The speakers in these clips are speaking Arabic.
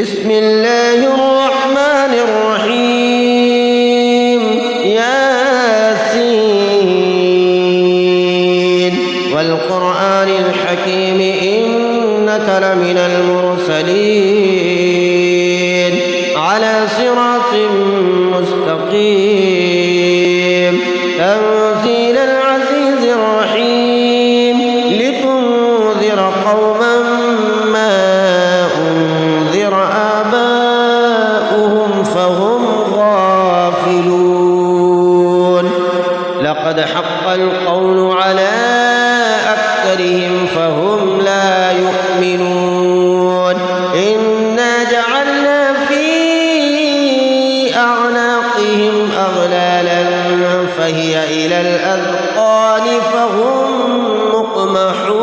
بسم الله الرحمن الرحيم ياسين والقرآن الحكيم إنك لمن المرسلين على صراط مستقيم تنزيل العزيز الرحيم لتنذر قوما ما أنذر آباؤهم فهم غافلون لقد حق القول على أكثرهم فهم لا يؤمنون إنا جعلنا في أعناقهم أغلالا فهي إلى الأذقان فهم مقمحون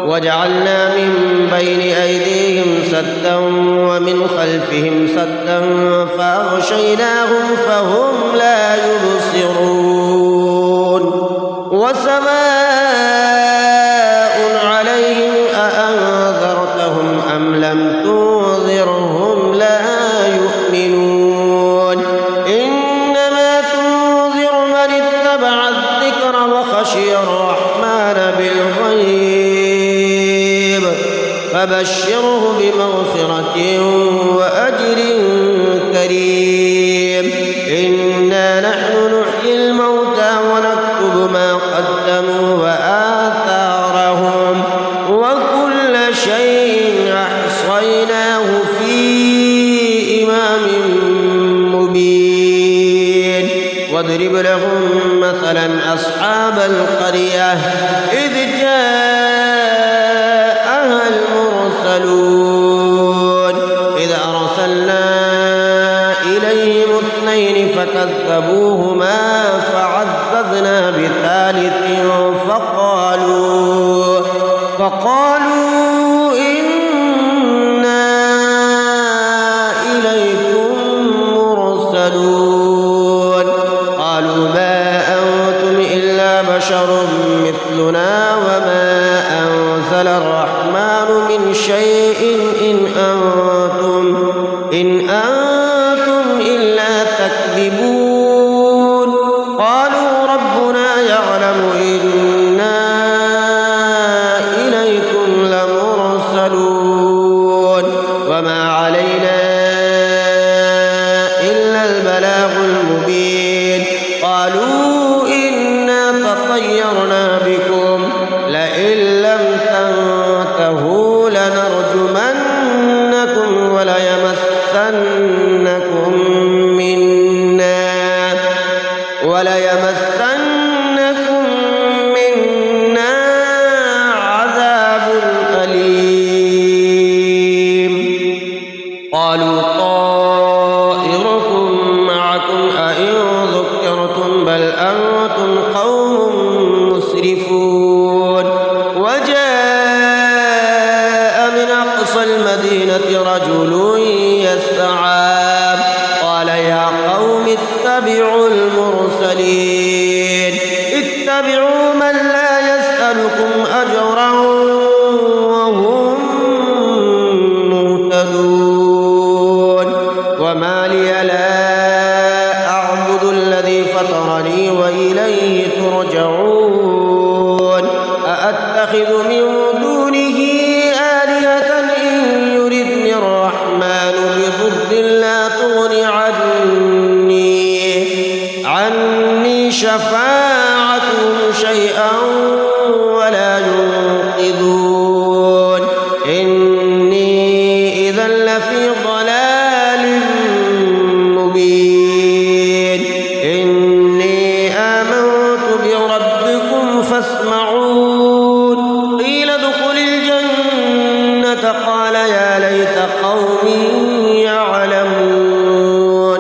وجعلنا من بين أيديهم سدا ومن خلفهم سدا فأغشيناهم فهم لا يبصرون وسواء عليهم أأنذرتهم أم لم تنذرهم لا يؤمنون إنما تنذر من اتبع الذكر وخشي الرحمن بالغيب فبشره بمغفرة وأجر كريم إنا نحن نحيي الموتى ونكتب ما قدموا وآثارهم وكل شيء أحصيناه في إمام مبين واضرب لهم مثلا أصحاب القرية إذ جاءها المرسلون إذ أرسلنا إليهم اثنين فكذبوهما فعززنا بثالث فقالوا إنا إليكم مرسلون قالوا ما أنتم إلا بشر مثلنا وما أنزل الرحمن من شيء إن أنتم إلا تكذبون قالوا ربنا يعلم إنا إليكم لمرسلون وما علينا إلا البلاغ المبين قالوا إنا تطيرنا بكم لئن لم تنتهوا لنرجمنكم وليمسنكم منا عذاب أليم قالوا طائركم معكم أئن ذكرتم بل أنتم قوم مسرفون وجاء من أقصى المدينة رجل يسعى قال يا قوم اتبعوا المرسلين اتبعوا من لا يسألكم أجرا وهم مهتدون وما لي لا أعبد الذي فطرني وإليه ترجعون أأتخذ من دونه آلهة إن يردني الرحمن بضر لا تغن عني شفاعتهم شيئا ولا ينقذون إني إذا لفي ضلال مبين إني آمنت بربكم فاسمعون قيل ادخل الجنة قال يا ليت قومي يعلمون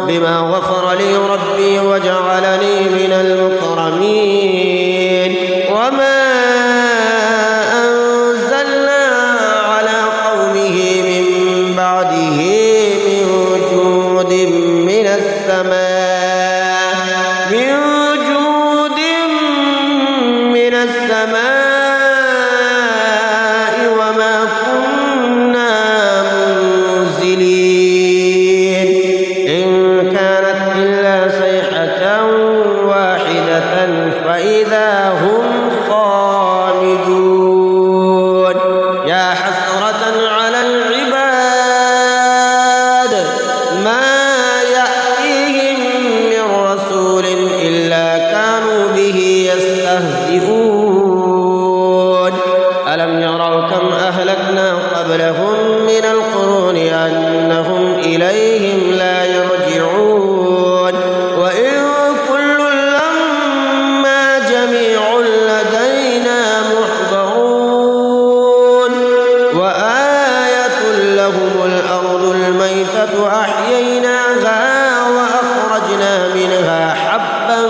بما غفر لي ربي وجعلني من المكرمين وما أنزلنا على قومه من بعده من جود من السماء وما قبلهم من القرون أنهم إليهم لا يرجعون وإن كل لما جميع لدينا محضرون وآية لهم الأرض الميتة أحييناها وأخرجنا منها حبا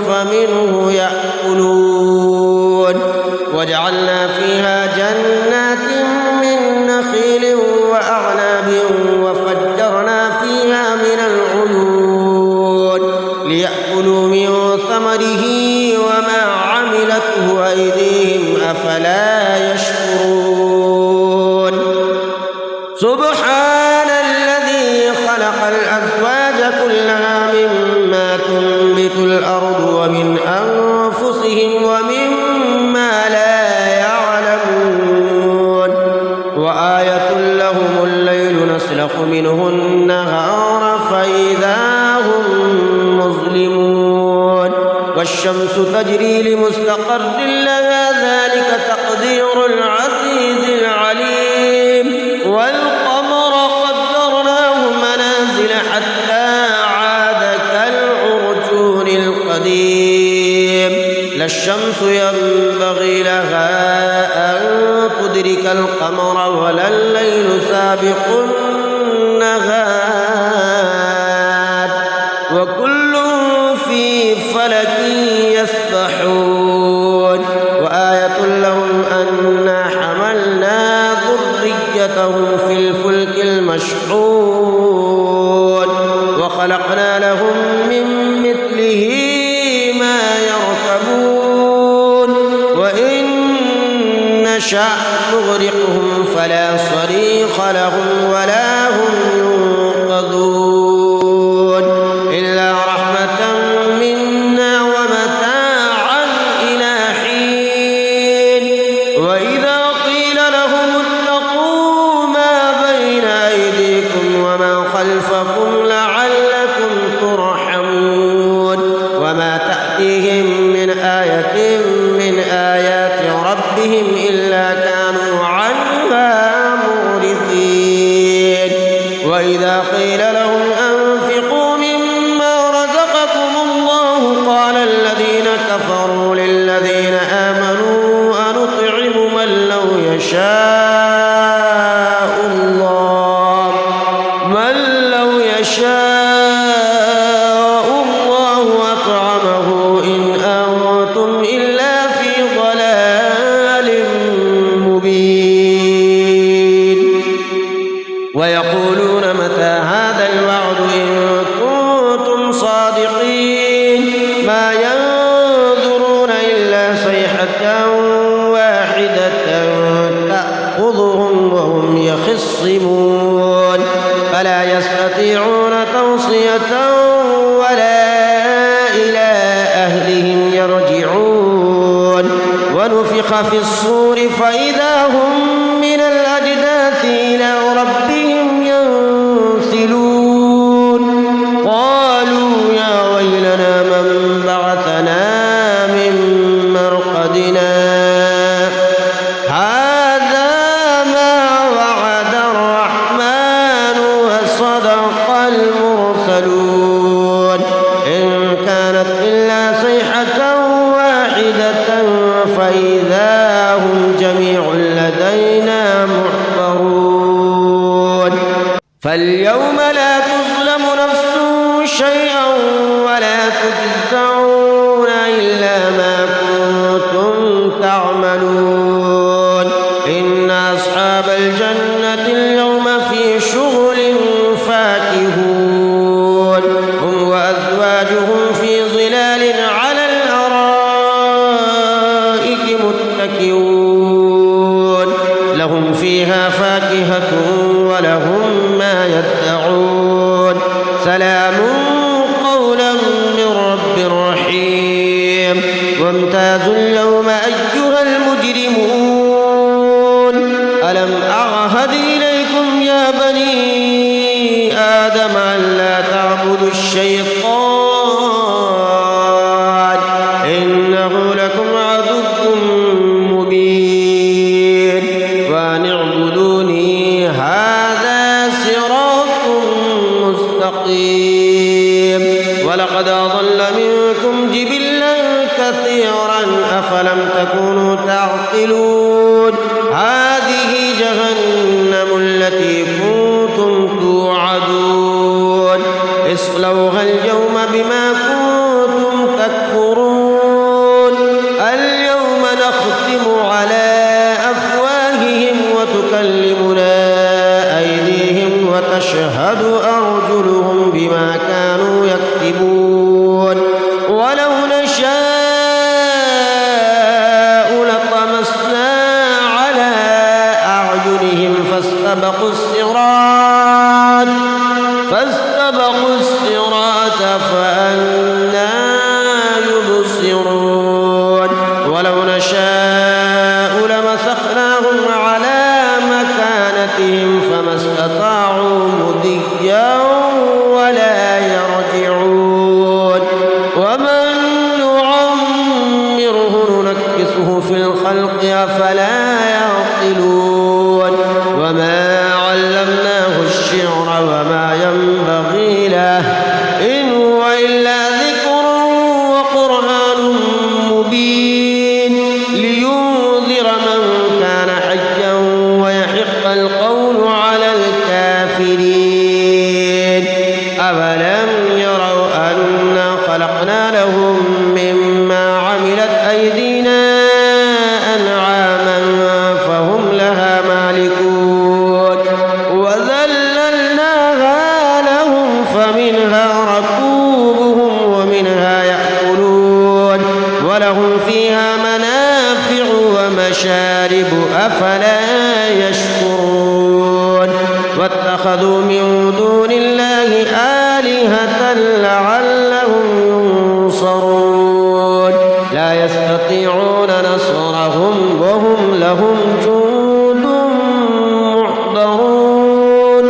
فمنه يأكلون وجعلنا فيها جنات من نخيل وأعناب وفجرنا فيها من العيون ليأكلوا من ثمره وما عملته أيديهم أفلا يشكرون سبحان الذي خلق الأزواج كلها مما تنبت الأرض ومن أنفسهم ومما لا يعلمون وآية لهم الليل نسلخ منه النهار فإذا هم مظلمون والشمس تجري لمستقر لها ذلك تقدير العزيز العليم والقمر قدرناه منازل حتى عاد كالعرجون القديم لا الشمس ينبغي لها أن تدرك القمر ولا الليل سابق النهار وكل في فلك يسبحون وآية لهم أنا حملنا ذريتهم في الفلك المشحون وخلقنا لهم من مثله ما يركبون وإن نشأ نغرقهم فلا صريخ لهم ولا هم ينقذون إلا رحمة منا ومتاعا إلى حين وإذا قيل لهم اتقوا ما بين أيديكم وما خلفكم لعلكم ترحمون وما تأتيهم من آية من آيات ربهم إلا كانوا عنها معرضين وإذا قيل لهم أنفقوا مما رزقكم الله قال الذين كفروا للذين آمنوا أنطعم من لو يشاء الله أطعمه إن أنتم إلا في ضلال مبين ويقولون متى هذا الوعد إن كنتم صادقين ما ينظرون إلا صيحة واحدة تأخذهم وهم يخصمون فلا يستطيعون توصية ولا إلى أهلهم يرجعون ونفخ في الصور فإذا هم من الأجداث إلى ربهم ينسلون قالوا يا ويلنا من بعثنا من مرقدنا هذا ما وعد الرحمن وصدق المرسلون إن كانت إلا صيحة واحدة فإذا هم جميع لدينا محضرون فاليوم لا تظلم نفس شيئا ولا تجزون إلا ما كنتم تعملون إن أصحاب الجنة اليوم في شغل فاكهون هم وأزواجهم في ظلال على الأرائك متكئون لهم فيها فاكهة ولهم ما يدعون سلام قولا من رب رحيم وامتازوا اليوم أيها المجرمون ألم أعهد إليكم يا بني آدم ألا تعبدوا الشيطان إنه لكم عدو مبين وأن اعبدوا تكونوا تعقلون هذه جهنم التي كنتم توعدون اصلوها اليوم بما كنتم تكفرون اليوم نختم على أفواههم وتكلمنا أيديهم وتشهد أرجلهم بما كانوا يكسبون ولو نشاء لطمسنا على أعينهم فاستبقوا الصراط فأنى يبصرون ولو نشاء لمسخناهم على مكانتهم فما استطاعوا مضيا ولا يرجعون ومن نعمره ننكسه في الخلق أفلا يعقلون وما علمناه الشعر وما ينبغي له إن هو إلا ذكر وقرآن مبين لينذر من كان حيا ويحق القول على الكافرين أولم يروا أنا خلقنا لهم مما عملت أيدينا أنعاما فهم لها مالكون وذللناها لهم فمنها ركوبهم ومنها يأكلون ولهم فيها منافع ومشارب أفلا يشكرون واتخذوا من دون الله آلهة لعلهم ينصرون لا يستطيعون نصرهم وهم لهم جند محضرون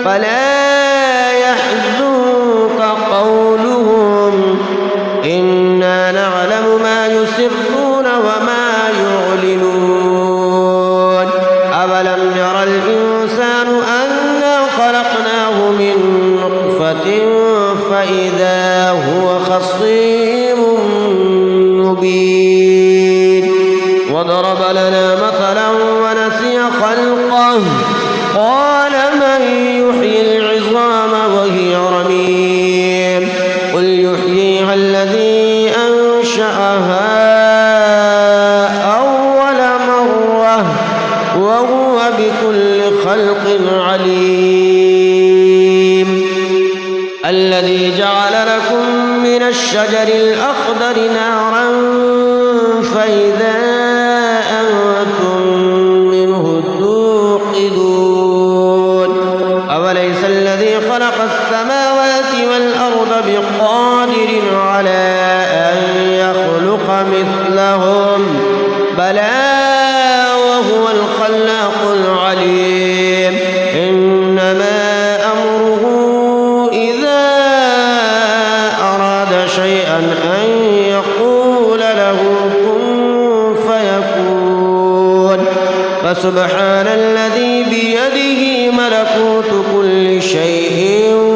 فلا يحزنك قولهم إنا نعلم ما يسرون وما يعلنون أولم ير الإنسان أنا خلقناه من نطفة فإذا هو خصيم مبين وضرب لنا مثلا ونسي خلقه قال من يحيي العظام وهي رميم قل يحييها الذي أنشأها أول مرة وهو بكل خلق عليم الذي جعل لكم من الشجر الأخضر نارا فإذا أنتم منه توقدون أوليس الذي خلق السماوات والأرض بقادر على أن يخلق مثلهم بلى وهو الخلاق العليم إنما أمره إذا أراد شيئا أن يقول له كن فيكون فسبحان الذي بيده ملكوت كل شيء